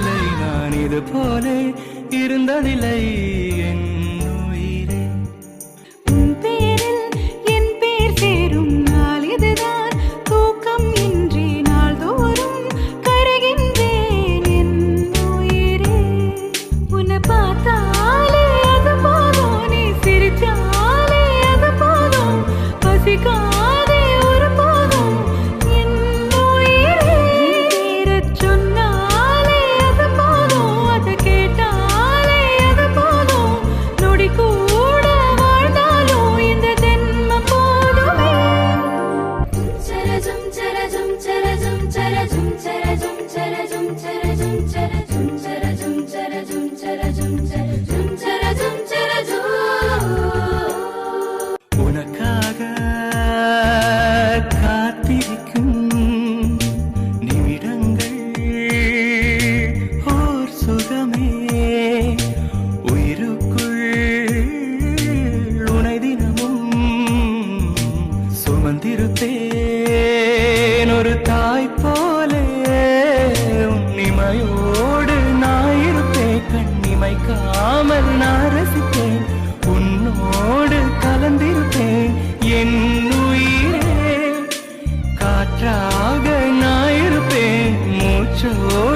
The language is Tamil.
இல்லை நான் இது போலே இருந்ததில்லை என் உயிரே. உன் பேரில் என் பேர் சேரும் நாள் இதுதான், தூக்கம் இன்றி நாள்தோறும் கருகின்றேன் என் உயிரே. உன்னை பார்த்தாலே அது போதும், நீ சிரிச்சாலே அது போதும், பசிக்காதே ஒரு போதும் என் உயிரே. பேரச் சொன்னாலே அது போதும், அதை கேட்டாலே அது போதும், நொடி கூட வாழ்ந்தாலும் இந்த ஜென்மம் போதுமே. சரஜம் சரஜம் சரஜம் சரஜம் சரஜம் சரஜம் சரஜம் சரஜம் சரஜம் சரஜம் சரஜம் சரஜம் சரஜம் சரஜம். உனக்காக காத்திருக்கும் நிமிடங்கள் ஓர் சுகமே. உயிருக்குள் உனை தினமும் சுமந்திருப்பேன் ஒரு தாய் போலே. உன்னிமையோடு நான் இருப்பேன், கண்ணிமைக்காமல் நான் ரசிப்பேன், உன்னோடு கலந்திருப்பேன் என் உயிரே. காற்றாக நான் இருப்பேன், மூச்சோடு